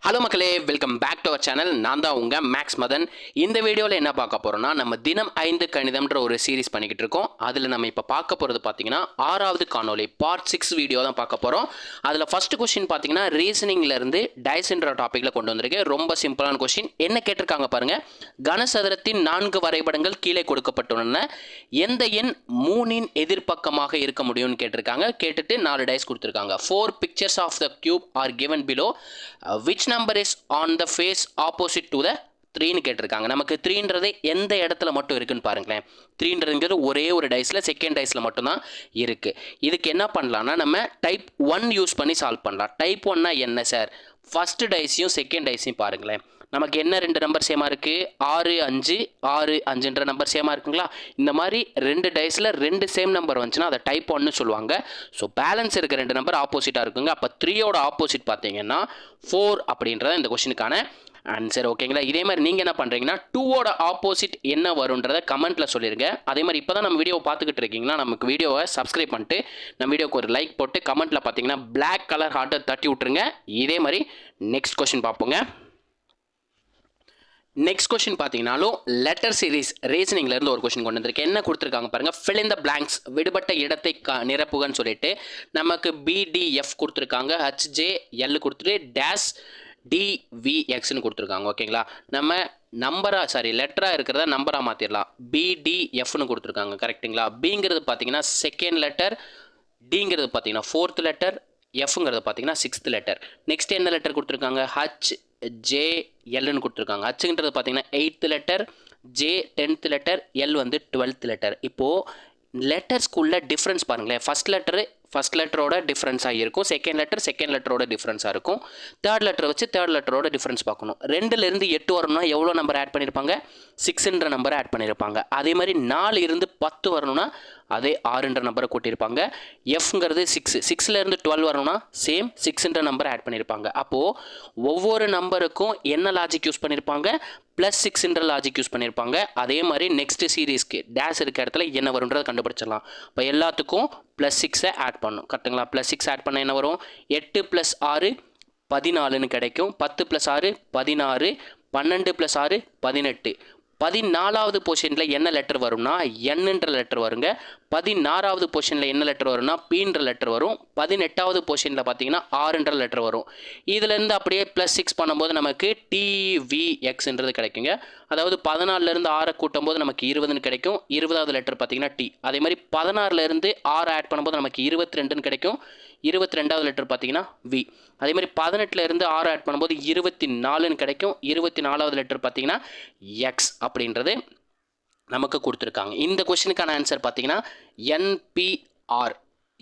Hello மக்களே, welcome back to our channel. நான் தான் உங்கள் மேக்ஸ் மதன். இந்த வீடியோவில் என்ன பார்க்க போகிறோம்னா, நம்ம தினம் 5 கணிதம்ன்ற ஒரு சீரிஸ் பண்ணிக்கிட்டு இருக்கோம். அதில் நம்ம இப்போ பார்க்க போகிறது பார்த்தீங்கன்னா 6வது காணொலி பார்ட் 6 வீடியோ தான் பார்க்க போகிறோம். அதில் ஃபஸ்ட்டு கொஸ்டின் பார்த்தீங்கன்னா ரீசனிங்லேருந்து டைஸ்ன்ற டாப்பிக்கில் கொண்டு வந்திருக்கேன். ரொம்ப சிம்பிளான கொஸ்டின். என்ன கேட்டிருக்காங்க பாருங்கள். கனசதுரத்தின் 4 வரைபடங்கள் கீழே கொடுக்கப்பட்டுள்ளன. எந்த எண் 3இன் எதிர்ப்பக்கமாக இருக்க முடியும்னு கேட்டிருக்காங்க. கேட்டுட்டு 4 டைஸ் கொடுத்துருக்காங்க. 4 pictures of the cube are given below. Which number is on the face opposite to the 3ன்னு கேட்டிருக்காங்க. நமக்கு 3ன்றது எந்த இடத்துல மட்டும் இருக்குன்னு பாருங்களேன். 3ன்றது ஒரே ஒரு டைஸில் செகண்ட் டைஸில் மட்டும்தான் இருக்குது. இதுக்கு என்ன பண்ணலான்னா நம்ம டைப் 1 யூஸ் பண்ணி சால்வ் பண்ணலாம். டைப் 1னா என்ன சார்? ஃபஸ்ட்டு டைஸையும் செகண்ட் டைஸையும் பாருங்களேன். நமக்கு என்ன 2 நம்பர் சேமாக இருக்குது? 6 5 6 5ன்ற நம்பர் சேமாக இருக்குங்களா? இந்த மாதிரி 2 டைஸில் 2 சேம் நம்பர் வந்துச்சுன்னா அதை டைப் 1ன்னு சொல்லுவாங்க. ஸோ பேலன்ஸ் இருக்க 2 நம்பர் ஆப்போசிட்டாக இருக்குங்க. அப்போ 3யோட ஆப்போசிட் பார்த்தீங்கன்னா 4 அப்படின்றத இந்த கொஸ்டினுக்கான ஆன்சர். ஓகேங்களா? இதே மாதிரி நீங்கள் என்ன பண்ணுறீங்கன்னா 2வோட ஆப்போசிட் என்ன வரும்ன்றதை கமெண்ட்டில் சொல்லிடுங்க. அதே மாதிரி இப்போ தான் நம்ம வீடியோவை பார்த்துக்கிட்டு இருக்கீங்கன்னா நமக்கு வீடியோவை சப்ஸ்கிரைப் பண்ணிட்டு நம்ம வீடியோக்கு ஒரு லைக் போட்டு கமெண்ட்டில் பார்த்தீங்கன்னா பிளாக் கலர் ஹார்ட்டை தட்டி விட்ருங்க. இதே மாதிரி நெக்ஸ்ட் கொஸ்டின் பார்ப்போங்க. நெக்ஸ்ட் கொஸ்டின் பார்த்தீங்கன்னாலும் லெட்டர் சீரிஸ் ரீசனிங்லேருந்து ஒரு கொஸ்டின் கொண்டு வந்திருக்கு. என்ன கொடுத்துருக்காங்க பாருங்கள். ஃபில் இன் த பிளாங்க்ஸ், விடுபட்ட இடத்தை நிரப்புகன்னு சொல்லிட்டு நமக்கு பிடிஎஃப் கொடுத்துருக்காங்க. HJL கொடுத்துட்டு டேஷ் DVXன்னு கொடுத்துருக்காங்க. ஓகேங்களா? நம்ம லெட்டராக இருக்கிறத நம்பராக மாற்றிடலாம். BDFன்னு கொடுத்துருக்காங்க. கரெக்டுங்களா? பிங்கிறது பார்த்தீங்கன்னா செகண்ட் லெட்டர், டிங்கிறது பார்த்தீங்கன்னா 4th லெட்டர், எஃப்ங்கிறது பார்த்தீங்கன்னா 6th லெட்டர். நெக்ஸ்ட் என்ன லெட்டர் கொடுத்துருக்காங்க? HJLன்னு கொடுத்துருக்காங்க. ஹச்சுன்றது பார்த்தீங்கன்னா 8th letter, J 10th letter, L வந்து 12th லெட்டர். இப்போது லெட்டர்ஸ்குள்ள டிஃப்ரென்ஸ் பாருங்களேன். ஃபஸ்ட் லெட்டரோட டிஃப்ரென்ஸாக இருக்கும். செகண்ட் லெட்டரோட டிஃப்ரென்ஸாக இருக்கும். தேர்ட் லெட்டரை வச்சு தேர்ட் லெட்டரோட டிஃப்ரென்ஸ் பார்க்கணும். 2லேருந்து 8 வரணும்னா எவ்வளோ நம்பர் ஆட் பண்ணியிருப்பாங்க? 6ன்ற நம்பரை ஆட் பண்ணியிருப்பாங்க. அதே மாதிரி 4 10 வரணும்னா அதே 6ன்ற நம்பரை கூட்டியிருப்பாங்க. எஃப்ங்கிறது 6லேருந்து 12 வரணும்னா சேம் 6ன்ற நம்பரை ஆட் பண்ணியிருப்பாங்க. அப்போது ஒவ்வொரு நம்பருக்கும் என்ன லாஜிக் யூஸ் பண்ணியிருப்பாங்க? +6ன்ற லாஜிக் யூஸ் பண்ணியிருப்பாங்க. அதே மாதிரி நெக்ஸ்ட் சீரீஸ்க்கு டேஷ் இருக்க இடத்துல என்ன வரும்ன்றதை கண்டுபிடிச்சிடலாம். இப்போ எல்லாத்துக்கும் +6 ஆட் பண்ணணும். கரெக்டுங்களா? +6 ஆட் பண்ண என்ன வரும்? 8 + 6 14ன்னு கிடைக்கும். 10 + 6 16, 12 + 6 18. 14வது பொசிஷனில் என்ன லெட்டர் வரும்னா Nன்ற லெட்டர் வருங்க. 16வது பொசிஷனில் என்ன லெட்டர் வரும்னா Pன்ற லெட்டர் வரும். 18வது பொசிஷனில் பார்த்தீங்கன்னா Rன்ற லெட்டர் வரும். இதுலேருந்து அப்படியே +6 பண்ணும்போது நமக்கு TVXன்றது கிடைக்குங்க. அதாவது 14லேருந்து 6 கூட்டும் போது நமக்கு 20ன்னு கிடைக்கும். 20வது லெட்டர் பார்த்தீங்கன்னா T. அதே மாதிரி 16லேருந்து 6 ஆட் பண்ணும்போது நமக்கு 22ன்னு கிடைக்கும். 22வது லெட்டர் பார்த்தீங்கன்னா V. அதே மாதிரி 18லேருந்து 6 ஆட் பண்ணும்போது 24ன்னு கிடைக்கும். 24வது லெட்டர் பார்த்தீங்கன்னா X அப்படின்றது நமக்கு கொடுத்துருக்காங்க. இந்த கொஸ்டினுக்கான ஆன்சர் பார்த்தீங்கன்னா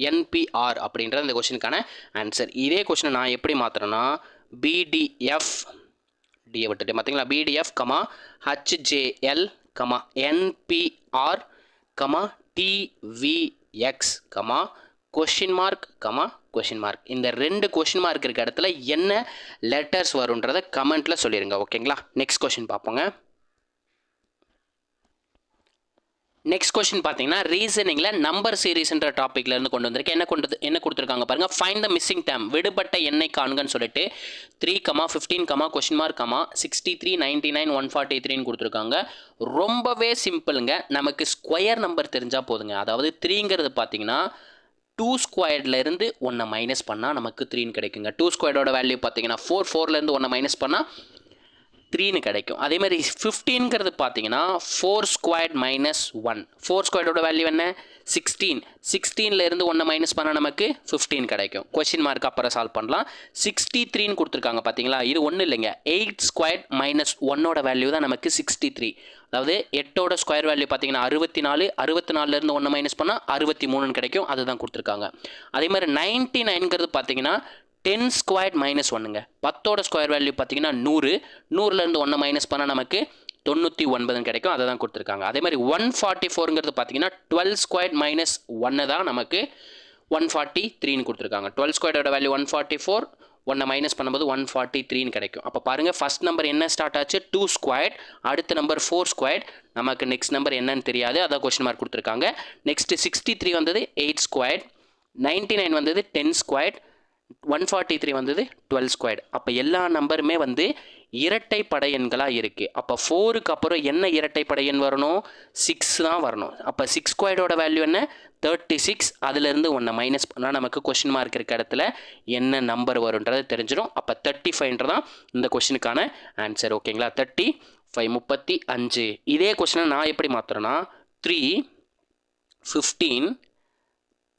NPR அப்படின்றது இந்த கொஸ்டினுக்கான ஆன்சர். இதே கொஸ்டினை நான் எப்படி மாற்றுறேன்னா BDF டியை விட்டுட்டு பார்த்தீங்களா? BDF, HJL, NPR, TVX, question mark, question mark. இந்த 2 கொஷின் மார்க் இருக்க இடத்துல என்ன லெட்டர்ஸ் வரும்ன்றதை கமெண்ட்டில் சொல்லிடுங்க. ஓகேங்களா? நெக்ஸ்ட் கொஷின் பார்ப்போங்க. நெக்ஸ்ட் கொஸ்டின் பார்த்தீங்கன்னா ரீசனிங்கில் நம்பர் சீரீஸ்ன்ற டாப்பிக்லேருந்து கொண்டு வந்திருக்கு. என்ன கொடுத்துருக்காங்க பாருங்கள். ஃபைண்ட் த மிஸ்ஸிங் டேம், விடுபட்ட எண்ணை காண்கன்னு சொல்லிட்டு 3, 15, கொஸ்டின் மார்க், 63, 99, 143ன்னு கொடுத்துருக்காங்க. ரொம்பவே சிம்பிளுங்க. நமக்கு ஸ்கொயர் நம்பர் தெரிஞ்சால் போதுங்க. அதாவது 3ங்கிறது பார்த்தீங்கன்னா 2 ஸ்கொயர்லேருந்து 1 மைனஸ் பண்ணால் நமக்கு 3ன்னு கிடைக்குங்க. 2 ஸ்கொயரோட வேல்யூ பார்த்தீங்கன்னா 4லேருந்து 1 மைனஸ் பண்ணால் 3ன்னு கிடைக்கும். அதே மாதிரி 15ங்கிறது பார்த்தீங்கன்னா 4 ஸ்கொயர்ட் மைனஸ் 1. 4 ஸ்கொயரோட வேல்யூ என்ன? 16. 16லேருந்து 1 மைனஸ் பண்ணால் நமக்கு 15 கிடைக்கும். கொஸ்டின் மார்க் அப்புறம் சால்வ் பண்ணலாம். 63ன்னு கொடுத்துருக்காங்க பார்த்தீங்களா? இது ஒன்றும் இல்லைங்க. 8 ஸ்கொயர்ட் மைனஸ் 1ஓட வேல்யூ தான் நமக்கு 63. அதாவது 8ஓட ஸ்கொயர் வேல்யூ பார்த்தீங்கன்னா 64. 64லேருந்து 1 மைனஸ் பண்ணால் 63ன்னு கிடைக்கும். அதுதான் கொடுத்துருக்காங்க. அதே மாதிரி 99ங்கிறது பார்த்தீங்கன்னா 10 ஸ்கொயர்ட் மைனஸ் 1ங்க. 10ஓட ஸ்கொயர் வேல்யூ பார்த்தீங்கன்னா 100. 100லேருந்து 1 மைனஸ் பண்ணால் நமக்கு 99ன்னு கிடைக்கும். அதை தான் கொடுத்துருக்காங்க. அதே மாதிரி 144ங்கிறது பார்த்தீங்கன்னா 12 ஸ்கொயர்ட் மைனஸ் 1 தான் நமக்கு 143ன்னு கொடுத்துருக்காங்க. 12 ஸ்கொயரோட வேல்யூ 144. 1 மைனஸ் பண்ணும்போது 143ன்னு கிடைக்கும். அப்போ பாருங்கள், ஃபஸ்ட் நம்பர் என்ன ஸ்டார்ட் ஆச்சு? 2 ஸ்கொயர்ட். அடுத்த நம்பர் 4 ஸ்கொயர்ட். நமக்கு நெக்ஸ்ட் நம்பர் என்னன்னு தெரியாது. அதான் கொஸ்டின் மார்க் கொடுத்துருக்காங்க. நெக்ஸ்ட் 63 வந்தது 8 ஸ்கொயர்ட். 99 வந்தது 10 ஸ்கொயர்ட். 143 வந்தது 12 ஸ்கொயர்டு. அப்போ எல்லா நம்பருமே வந்து இரட்டைப்படை எண்களாக இருக்குது. அப்போ 4க்கு அப்புறம் என்ன இரட்டைப்படை எண் வரணும்? 6 தான் வரணும். அப்போ 6 ஸ்கொயர்டோட வேல்யூ என்ன? 36. அதிலிருந்து 1 மைனஸ் பண்ணால் நமக்கு கொஷின் மார்க் இருக்க இடத்துல என்ன நம்பர் வரும்ன்றது தெரிஞ்சிடும். அப்போ 35தான் இந்த கொஷினுக்கான ஆன்சர். ஓகேங்களா? 35 35. இதே கொஷினை நான் எப்படி மாற்றுறேன்னா 3 15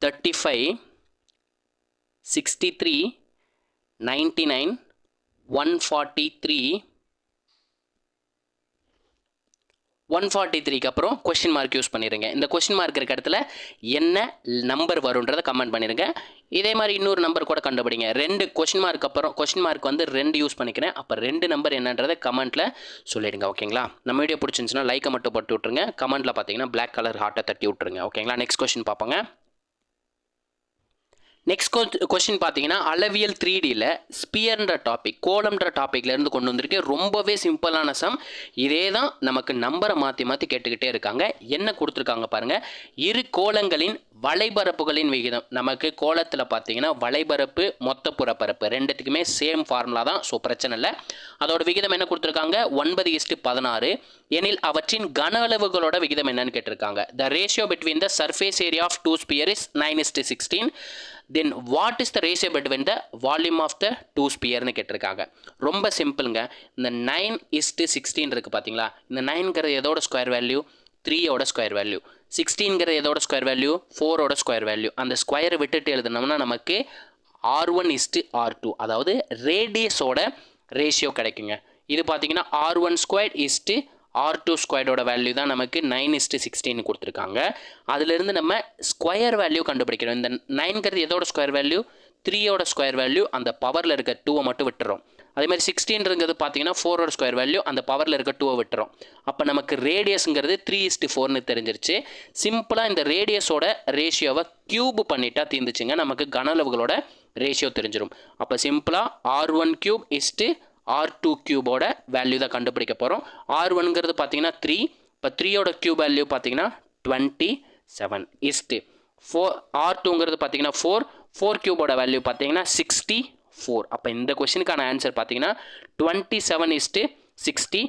35 63 99 143 143க்கு அப்புறம் கொஷின் மார்க் யூஸ் பண்ணிடுங்க. இந்த கொஷின் மார்க் இருக்க இடத்துல என்ன நம்பர் வரும்ன்றதை கமெண்ட் பண்ணிடுங்க. இதே மாதிரி இன்னொரு நம்பர் கூட கண்டுபிடிங்க. 2 கொஷின் மார்க் அப்புறம் கொஷின் மார்க் வந்து 2 யூஸ் பண்ணிக்கிறேன். அப்போ 2 நம்பர் என்னன்றதை கமெண்ட்டில் சொல்லிடுங்க. ஓகேங்களா? நம்ம வீடியோ பிடிச்சிருந்துச்சுன்னா லைக்கை மட்டும் போட்டு விட்ருங்க. கமெண்ட்டில் பார்த்தீங்கன்னா பிளாக் கலர் ஹார்ட்டை தட்டி விட்ருங்க. ஓகேங்களா? நெக்ஸ்ட் கொஷின் பார்ப்போங்க. நெக்ஸ்ட் கொஸ்டின் பார்த்தீங்கன்னா அளவியல் 3Dயில் ஸ்பியர்ன்ற டாபிக், கோலம்ன்ற டாப்பிக்லேருந்து கொண்டு வந்திருக்கு. ரொம்பவே சிம்பிளான சம். இதே தான் நமக்கு நம்பரை மாற்றி மாற்றி கேட்டுக்கிட்டே இருக்காங்க. என்ன கொடுத்துருக்காங்க பாருங்கள். இரு கோலங்களின் வளைபரப்புகளின் விகிதம். நமக்கு கோலத்தில் பார்த்தீங்கன்னா வளைபரப்பு மொத்த புறப்பரப்பு ரெண்டுத்துக்குமே சேம் ஃபார்முலா தான். ஸோ பிரச்சனை இல்லை. அதோட விகிதம் என்ன கொடுத்துருக்காங்க? 9:16 எனில் அவற்றின் கன அளவுகளோட விகிதம் என்னன்னு கேட்டிருக்காங்க. The ratio between the surface area of 2 sphere is 9:16. Then what is the ratio between the volume of the 2 ஸ்பியர்னு கேட்டிருக்காங்க. ரொம்ப சிம்பிளுங்க. இந்த 9:16 இருக்குது பார்த்தீங்களா? இந்த 9ங்கிறது எதோட ஸ்கொயர் வேல்யூ? 3யோட ஸ்கொயர் வேல்யூ. 16ங்கிறது எதோட ஸ்கொயர் வேல்யூ? 4ஓட ஸ்கொயர் வேல்யூ. அந்த ஸ்கொயரை விட்டுட்டு எழுதுனோம்னா நமக்கு R1:R2 அதாவது ரேடியஸோட ரேஷியோ கிடைக்குங்க. இது பார்த்தீங்கன்னா R1² R2 ஸ்கொயர்டோட வேல்யூ தான் நமக்கு 9:16 கொடுத்துருக்காங்க. அதிலிருந்து நம்ம ஸ்கொயர் வேல்யூ கண்டுபிடிக்கிறோம். இந்த 9ங்கிறது எதோட ஸ்கொயர் வேல்யூ? 3யோட ஸ்கொயர் வேல்யூ. அந்த பவரில் இருக்க 2வை மட்டும் விட்டுறோம். அதே மாதிரி 16ங்கிறது பார்த்தீங்கன்னா 4ஓட ஸ்கொயர் வேல்யூ. அந்த பவரில் இருக்க 2வை விட்டுறோம். அப்போ நமக்கு ரேடியஸுங்கிறது 3:4ன்னு தெரிஞ்சிருச்சு. சிம்பிளாக இந்த ரேடியஸோட ரேஷியோவை க்யூப் பண்ணிட்டா தீர்ந்துச்சுங்க. நமக்கு கன அளவுகளோட ரேஷியோ தெரிஞ்சிடும். அப்போ சிம்பிளாக R1³ R2 கியூபோட வேல்யூ தான் கண்டுபிடிக்க போகிறோம். R1ங்கிறது பார்த்தீங்கன்னா 3. இப்போ 3யோட கியூப் வேல்யூ பார்த்தீங்கன்னா 27 4. R2ங்கிறது பார்த்தீங்கன்னா 4 கியூபோட வேல்யூ பார்த்தீங்கன்னா 64. அப்போ இந்த கொஸ்டினுக்கான ஆன்சர் பார்த்தீங்கன்னா 27:64.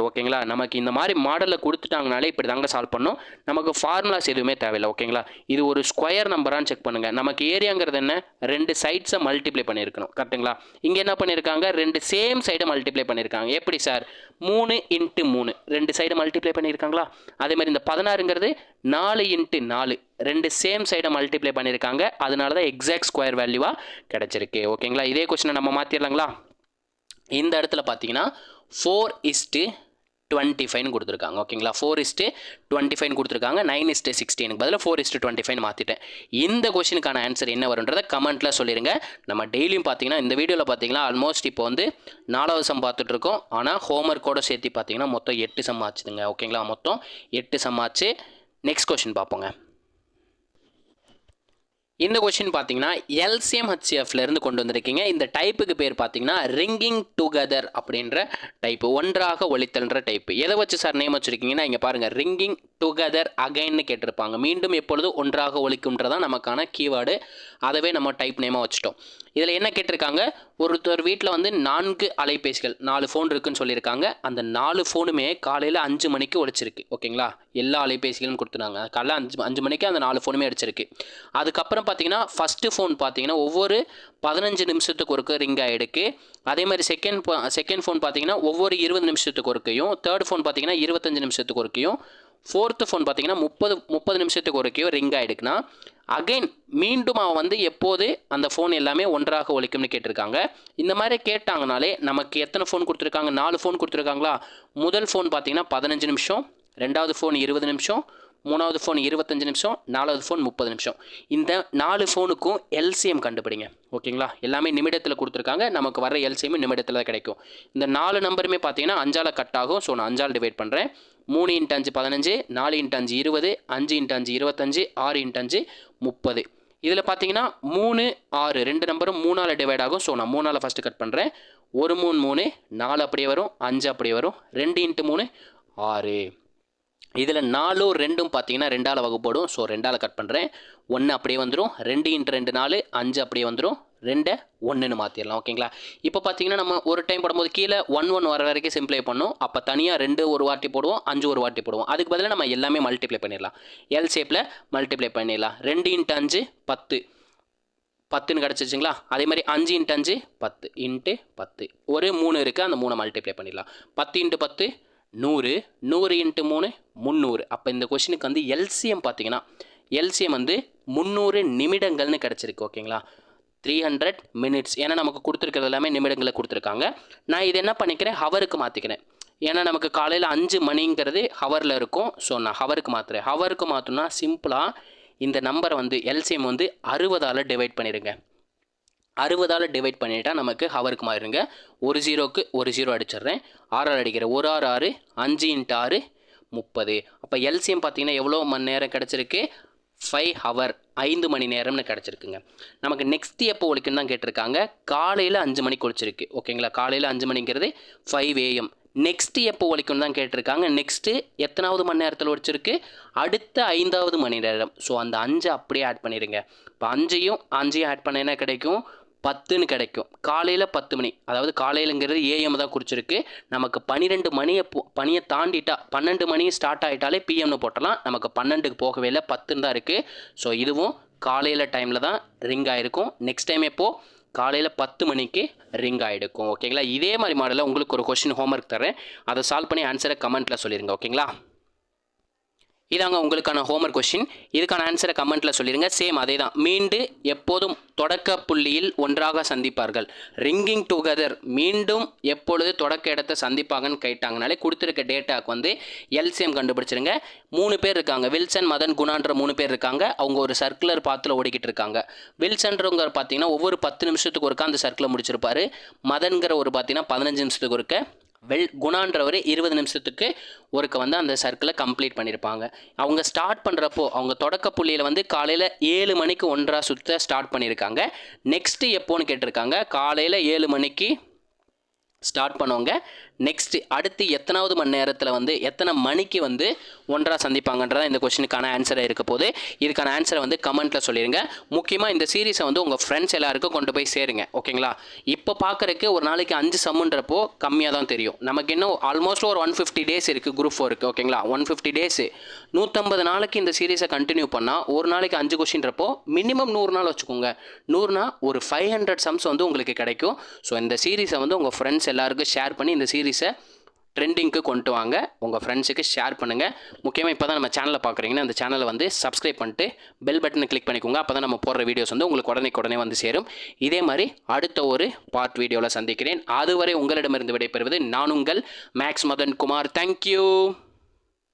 ஓகேங்களா? நமக்கு இந்த மாதிரி மாடலில் கொடுத்துட்டாங்கனாலே இப்படி தாங்க சால்வ் பண்ணோம். நமக்கு ஃபார்முலாஸ் எதுவுமே தேவையில்லை. ஓகேங்களா? இது ஒரு ஸ்கொயர் நம்பரான்னு செக் பண்ணுங்கள். நமக்கு ஏரியாங்கிறது என்ன? 2 சைட்ஸை மல்டிப்ளை பண்ணியிருக்கணும். கரெக்டுங்களா? இங்கே என்ன பண்ணியிருக்காங்க? 2 சேம் சைடை மல்டிப்ளை பண்ணியிருக்காங்க. எப்படி சார்? 3 × 3 2 சைடு மல்டிப்ளை பண்ணியிருக்காங்களா? அதே மாதிரி இந்த 16ங்கிறது 4 × 4 2 சேம் சைடை மல்டிப்ளை பண்ணியிருக்காங்க. அதனால தான் எக்ஸாக்ட் ஸ்கொயர் வேல்யூவாக கிடச்சிருக்கு. ஓகேங்களா? இதே கொஸ்டினை நம்ம மாற்றிடலாங்களா? இந்த இடத்துல பார்த்தீங்கன்னா 4:25 கொடுத்துருக்காங்க. ஓகேங்களா? 4:25 கொடுத்துருக்காங்க. 9:16 பதிலாக 4:25 மாற்றிட்டேன். இந்த கொஸ்டினுக்கான ஆன்சர் என்ன வரும்ன்றதை கமெண்ட்டில் சொல்லிடுங்க. நம்ம டெய்லியும் பார்த்தீங்கன்னா இந்த வீடியோவில் பார்த்தீங்கன்னா ஆல்மோஸ்ட் இப்போ வந்து 4வது சம் பார்த்துட்ருக்கோம். ஆனால் ஹோம்ஒர்க்கோடு சேர்த்து பார்த்தீங்கன்னா மொத்தம் 8 சம் ஆச்சுதுங்க. ஓகேங்களா? மொத்தம் 8 சம் ஆச்சு. நெக்ஸ்ட் கொஸ்டின் பார்ப்போங்க. இந்த கொஸ்டின் பார்த்தீங்கன்னா LCM HCFலேருந்து கொண்டு வந்திருக்கீங்க. இந்த டைப்புக்கு பேர் பார்த்தீங்கன்னா ரிங்கிங் டுகெதர் அப்படின்ற டைப்பு, ஒன்றாக ஒலித்தல்ன்ற டைப்பு. எதை வச்சு சார் நேம் வச்சுருக்கீங்கன்னா இங்கே பாருங்கள், ரிங்கிங் டுகெதர் அகைன்னு கேட்டிருப்பாங்க. மீண்டும் எப்பொழுது ஒன்றாக ஒலிக்கும்ன்றதான் நமக்கான கீவேர்டு. அதவே நம்ம டைப் நேமாக வச்சுட்டோம். இதில் என்ன கேட்டிருக்காங்க? ஒருத்தர் வீட்டில் வந்து 4 அலைபேசிகள் 4 ஃபோன் இருக்குன்னு சொல்லியிருக்காங்க. அந்த 4 ஃபோனுமே காலையில் 5 மணிக்கு ஒலிச்சிருக்கு. ஓகேங்களா? எல்லா அலைபேசிகளும் கொடுத்துனாங்க. காலையில் 5 மணிக்கு அந்த 4 ஃபோனுமே அடிச்சிருக்கு. அதுக்கப்புறம் பார்த்தீங்கன்னா ஃபஸ்ட்டு ஃபோன் பார்த்தீங்கன்னா ஒவ்வொரு 15 நிமிஷத்துக்கு ஒருக்க ரிங் ஆகிடுக்கு. அதே மாதிரி செகண்ட் ஃபோன் பார்த்தீங்கன்னா ஒவ்வொரு 20 நிமிஷத்துக்கு ஒருக்கையும், தேர்ட் ஃபோன் பார்த்தீங்கன்னா 25 நிமிஷத்துக்கு ஒருக்கையும், ஃபோர்த்து ஃபோன் பார்த்தீங்கன்னா 30 நிமிஷத்துக்கு ஒருக்கையும் ரிங் ஆகிடுக்குன்னா அகைன் மீண்டும் அவன் வந்து எப்போது அந்த ஃபோன் எல்லாமே ஒன்றாக ஒலிக்கும்னு கேட்டிருக்காங்க. இந்த மாதிரி கேட்டாங்கனாலே நமக்கு எத்தனை ஃபோன் கொடுத்துருக்காங்க? 4 ஃபோன் கொடுத்துருக்காங்களா? முதல் ஃபோன் பார்த்தீங்கன்னா 15 நிமிஷம், ரெண்டாவது ஃபோன் 20 நிமிஷம், மூணாவது ஃபோன் 25 நிமிஷம், நாலாவது ஃபோன் 30 நிமிஷம். இந்த 4 ஃபோனுக்கும் LCM கண்டுபிடிங்க. ஓகேங்களா? எல்லாமே நிமிடத்தில் கொடுத்துருக்காங்க. நமக்கு வர LCM நிமிடத்தில் தான் கிடைக்கும். இந்த 4 நம்பருமே பார்த்தீங்கன்னா 5ஆல் கட் ஆகும். ஸோ நான் 5ஆல் டிவைட் பண்ணுறேன். 3 × 5 15, 4 × 5 20, 5 × 5 25, 6 × 5 30. இதில் பார்த்தீங்கன்னா 3 6 2 நம்பரும் 3ஆல் டிவைட் ஆகும். ஸோ நான் 3ஆல் ஃபஸ்ட்டு கட் பண்ணுறேன். 1 3 3, 4 அப்படியே வரும், 5 அப்படியே வரும், 2 × 3 6. இதில் 4 2ம் பார்த்தீங்கன்னா 2ஆல் வகுப்படும். ஸோ 2ஆல் கட் பண்ணுறேன். 1 அப்படியே வந்துடும். 2 × 2 4, 5 அப்படியே வந்துடும். 2 1ன்னு மாற்றிடலாம். ஓகேங்களா? இப்போ பார்த்தீங்கன்னா நம்ம ஒரு டைம் போடும்போது கீழே 1 1 வர வரைக்கும் சிம்ப்ளை பண்ணோம். அப்போ தனியாக 2 ஒரு வாட்டி போடுவோம், 5 ஒரு வாட்டி போடுவோம். அதுக்கு பதிலாக நம்ம எல்லாமே மல்டிப்ளை பண்ணிடலாம். எல் ஷேப்பில் மல்டிப்ளை பண்ணிடலாம். 2 × 5 10 10ன்னு கிடச்சிச்சிங்களா? அதே மாதிரி 5 × 5 10 × 10 ஒரு 3 இருக்குது, அந்த 3 மல்டிப்ளை பண்ணிடலாம். 10 × 10 100 100 × 3 300. அப்போ இந்த கொஷினுக்கு வந்து எல்சிஎம் பார்த்தீங்கன்னா எல்சிஎம் வந்து 300 நிமிடங்கள்னு கிடச்சிருக்கு. ஓகேங்களா? 300 மினிட்ஸ். ஏன்னா நமக்கு கொடுத்துருக்கிறது எல்லாமே நிமிடங்களை கொடுத்துருக்காங்க. நான் இது என்ன பண்ணிக்கிறேன், ஹவருக்கு மாற்றிக்கிறேன். ஏன்னா நமக்கு காலையில் 5 மணிங்கிறது ஹவரில் இருக்கும். ஸோ நான் ஹவருக்கு மாற்றுறேன். ஹவருக்கு மாற்றணும்னா சிம்பிளாக இந்த நம்பரை வந்து எல்சிஎம் வந்து 60ஆல் டிவைட் பண்ணிடுங்க. 60ஆல் டிவைட் பண்ணிட்டா நமக்கு ஹவருக்கு மாறிடுங்க. ஒரு ஜீரோக்கு ஒரு ஜீரோ அடிச்சிடுறேன். 6 அடிக்கிறேன். 1 6 6 5 × 6 30. அப்போ எல்சிஎம் பார்த்தீங்கன்னா எவ்வளோ மணி நேரம் கிடச்சிருக்கு? 5 ஹவர் 5 மணி நேரம்னு கிடச்சிருக்குங்க. நமக்கு நெக்ஸ்ட் எப்போ ஒழிக்குன்னு தான் கேட்டிருக்காங்க. காலையில் 5 மணிக்கு ஒழிச்சிருக்கு. ஓகேங்களா? காலையில் 5 மணிங்கிறது 5 AM. நெக்ஸ்ட்டு எப்போ ஒழிக்குன்னு தான் கேட்டிருக்காங்க. நெக்ஸ்ட்டு எத்தனாவது மணி நேரத்தில் ஒழிச்சிருக்கு? அடுத்த 5வது மணி நேரம். ஸோ அந்த 5 அப்படியே ஆட் பண்ணிடுங்க. இப்போ 5ஐயும் ஆட் பண்ண என்ன கிடைக்கும்? 10ன்னு கிடைக்கும். காலையில் 10 மணி, அதாவது காலையிலங்கிறது AM தான் குறிச்சிருக்கு. நமக்கு 12 மணியை தாண்டிட்டா 12 மணி ஸ்டார்ட் ஆகிட்டாலே பிஎம்னு போட்டலாம். நமக்கு 12க்கு போகவே இல்லை, 10ன்னு தான் இருக்குது. ஸோ இதுவும் காலையில் டைமில் தான் ரிங் ஆகிருக்கும். நெக்ஸ்ட் டைம் எப்போது? காலையில் 10 மணிக்கு ரிங் ஆகிடுக்கும். ஓகேங்களா? இதே மாதிரி மாடலில் உங்களுக்கு ஒரு கொஷின் ஹோம்ஒர்க் தரேன். அதை சால்வ் பண்ணி ஆன்சரை கமெண்ட்டில் சொல்லிடுங்க. ஓகேங்களா? இதாங்க உங்களுக்கான ஹோம்ஒர்க் கொஷின். இதுக்கான ஆன்சரை கமெண்ட்டில் சொல்லிடுங்க. சேம் அதே தான். மீண்டு எப்போதும் தொடக்க புள்ளியில் ஒன்றாக சந்திப்பார்கள். ரிங்கிங் டுகெதர் மீண்டும் எப்பொழுது தொடக்க இடத்தை சந்திப்பாங்கன்னு கேட்டாங்கனாலே கொடுத்துருக்க டேட்டாவுக்கு வந்து எல்சிஎம் கண்டுபிடிச்சிருங்க. 3 பேர் இருக்காங்க. வில்சன், மதன், குணான்ற 3 பேர் இருக்காங்க. அவங்க ஒரு சர்க்குலர் பாத்தில் ஓடிக்கிட்டு இருக்காங்க. வில்சன்றவங்க பார்த்தீங்கன்னா ஒவ்வொரு 10 நிமிஷத்துக்கு ஒருக்கா அந்த சர்க்கிளை முடிச்சிருப்பாரு. மதன்கிற ஒரு பார்த்தீங்கன்னா 15 நிமிஷத்துக்கு ஒருக்க, குணான்றவர் 20 நிமிஷத்துக்கு ஒருக்க வந்து அந்த சர்க்கிளை கம்ப்ளீட் பண்ணியிருப்பாங்க. அவங்க ஸ்டார்ட் பண்ணுறப்போ அவங்க தொடக்க புள்ளியில் வந்து காலையில் 7 மணிக்கு ஒன்றா சுற்ற ஸ்டார்ட் பண்ணியிருக்காங்க. நெக்ஸ்ட்டு எப்போன்னு கேட்டிருக்காங்க. காலையில் 7 மணிக்கு ஸ்டார்ட் பண்ணுவாங்க. நெக்ஸ்ட்டு அடுத்து எத்தனாவது மணி நேரத்தில் வந்து எத்தனை மணிக்கு வந்து ஒன்றா சந்திப்பாங்கன்றதான் இந்த கொஸ்டினுக்கான ஆன்சராக இருக்க போது. இதுக்கான ஆன்சரை வந்து கமெண்ட்டில் சொல்லிடுங்க. முக்கியமாக இந்த சீரீஸை வந்து உங்கள் ஃப்ரெண்ட்ஸ் எல்லாருக்கும் கொண்டு போய் சேருங்க. ஓகேங்களா? இப்போ பார்க்குறக்கு ஒரு நாளைக்கு 5 சம்முன்றப்போ கம்மியாக தான் தெரியும். நமக்கு இன்னும் ஆல்மோஸ்ட் ஒரு 150 டேஸ் இருக்குது குரூப் 4க்கு. ஓகேங்களா? 150 டேஸு 150 நாளைக்கு இந்த சீரீஸை கண்டினியூ பண்ணால் ஒரு நாளைக்கு 5 கொஸ்டின்றப்போ மினிமம் 100 நாள் வச்சுக்கோங்க. 100னா ஒரு 500 சம்ஸ் வந்து உங்களுக்கு கிடைக்கும். ஸோ இந்த சீரீஸை வந்து உங்கள் ஃப்ரெண்ட்ஸ் எல்லாருக்கும் ஷேர் பண்ணி இந்த சீரீஸை ட்ரெண்டிங்க்கு கொண்டு வாங்க. உங்கள் ஃப்ரெண்ட்ஸுக்கு ஷேர் பண்ணுங்கள். முக்கியமாக இப்போ தான் நம்ம சேனலை பார்க்குறீங்கன்னா அந்த சேனலை வந்து சப்ஸ்கிரைப் பண்ணிட்டு பெல் பட்டனை கிளிக் பண்ணிக்கோங்க. அப்போ தான் நம்ம போடுற வீடியோஸ் வந்து உங்களுக்கு உடனே வந்து சேரும். இதே மாதிரி அடுத்த ஒரு பார்ட் வீடியோவில் சந்திக்கிறேன். அதுவரை உங்களிடமிருந்து விடைபெறுவது நான் உங்கள் மேக்ஸ் மதன் குமார். தேங்க்யூ.